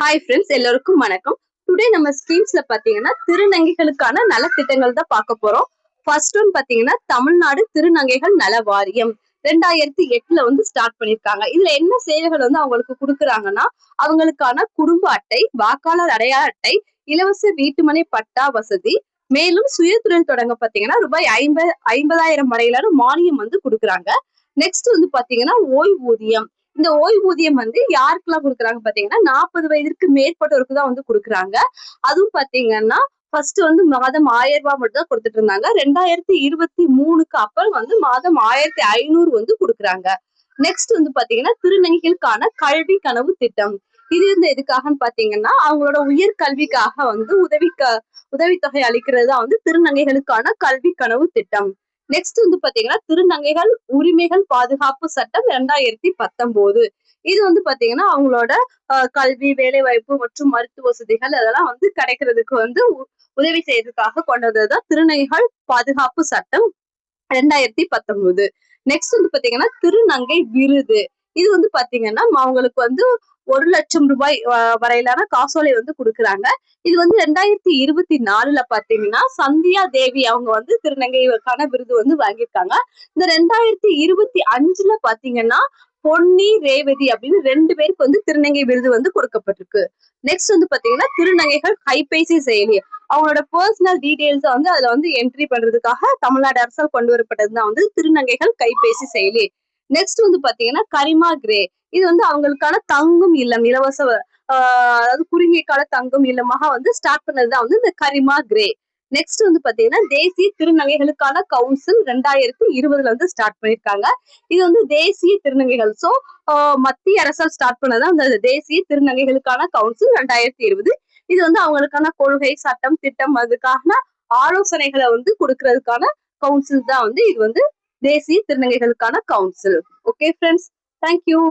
Hi friends, எல்லோருக்கும் வணக்கம். Today நம்ம ஸ்கீம்ஸ்ல பாத்தீங்கன்னா திருநங்கைகளுக்கான நலத்திட்டங்கள் தான் பார்க்க போறோம். ஃபர்ஸ்ட் ஒன் பாத்தீங்கன்னா தமிழ்நாடு திருநங்கைகள் நல வாரியம் 2008 வந்து ஸ்டார்ட் பண்ணிருக்காங்க. இதுல என்ன சேவைகள் வந்து அவங்களுக்கு கொடுக்குறாங்கன்னா, அவங்களுக்கான குடும்ப அட்டை, வாக்காளர் அடையாள அட்டை, இலவச வீட்டுமனை பட்டா வசதி, மேலும் சுயதொழில் தொடங்க பாத்தீங்கன்னா ரூபாய் 50,000 வரையிலான மானியம் வந்து கொடுக்குறாங்க. நெக்ஸ்ட் வந்து பாத்தீங்கன்னா ஓய்வூதியம். இந்த ஓய்வூதியம் வந்து யாருக்கெல்லாம் கொடுக்குறாங்க பாத்தீங்கன்னா 40 வயதிற்கு மேற்பட்டவருக்கு தான் வந்து கொடுக்குறாங்க. அதுவும் பாத்தீங்கன்னா ஃபர்ஸ்ட் வந்து மாதம் 1000 ரூபாய் மட்டும் தான் கொடுத்துட்டு இருந்தாங்க. 2023க்கு அப்புறம் வந்து மாதம் 1500 வந்து கொடுக்குறாங்க. நெக்ஸ்ட் வந்து பாத்தீங்கன்னா திருநங்கைகளுக்கான கல்வி கனவு திட்டம். இது வந்து எதுக்காகன்னு பாத்தீங்கன்னா அவங்களோட உயர்கல்விக்காக வந்து உதவித்தொகை அளிக்கிறது தான் வந்து திருநங்கைகளுக்கான கல்வி கனவு திட்டம். நெக்ஸ்ட் வந்து பாத்தீங்கன்னா திருநங்கைகள் உரிமைகள் பாதுகாப்பு சட்டம் 2019. இது வந்து பாத்தீங்கன்னா அவங்களோட கல்வி, வேலை வாய்ப்பு மற்றும் மருத்துவ வசதிகள் அதெல்லாம் வந்து கிடைக்கிறதுக்கு வந்து உதவி செய்யறதுக்காக கொண்டதுதான் திருநங்கைகள் பாதுகாப்பு சட்டம் 2019. நெக்ஸ்ட் வந்து பாத்தீங்கன்னா திருநங்கை விருது. இது வந்து பாத்தீங்கன்னா அவங்களுக்கு வந்து 1,00,000 ரூபாய் வரையிலான காசோலை வந்து கொடுக்குறாங்க. இது வந்து 2024 பாத்தீங்கன்னா சந்தியா தேவி அவங்க வந்து திருநங்கைக்கான விருது வந்து வாங்கியிருக்காங்க. இந்த 2025 பாத்தீங்கன்னா பொன்னி ரேவதி அப்படின்னு 2 பேருக்கு வந்து திருநங்கை விருது வந்து கொடுக்கப்பட்டிருக்கு. நெக்ஸ்ட் வந்து பாத்தீங்கன்னா திருநங்கைகள் கைபேசி செயலி. அவங்களோட பர்சனல் டீடைல்ஸ் வந்து அதுல வந்து என்ட்ரி பண்றதுக்காக தமிழ்நாடு அரசால் கொண்டு வரப்பட்டதுதான் வந்து திருநங்கைகள் கைபேசி செயலி. நெக்ஸ்ட் வந்து பாத்தீங்கன்னா கரிமா கிரே. இது வந்து அவங்களுக்கான தங்கும் இல்லம், இலவச அதாவது குறுகிய கால தங்கும் இல்லமாக வந்து ஸ்டார்ட் பண்ணதுதான் வந்து இந்த கரிமா கிரே. நெக்ஸ்ட் வந்து பாத்தீங்கன்னா தேசிய திருநங்கைகளுக்கான கவுன்சில் 2020 வந்து ஸ்டார்ட் பண்ணிருக்காங்க. இது வந்து தேசிய திருநங்கைகள். சோ மத்திய அரசால் ஸ்டார்ட் பண்ணதான் அந்த தேசிய திருநங்கைகளுக்கான கவுன்சில் 2020. இது வந்து அவங்களுக்கான கொள்கை, சட்டம், திட்டம் அதுக்கான ஆலோசனைகளை வந்து கொடுக்கறதுக்கான கவுன்சில் தான் வந்து இது வந்து தேசிய திருநங்கைகளுக்கான கவுன்சில். Okay friends, thank you.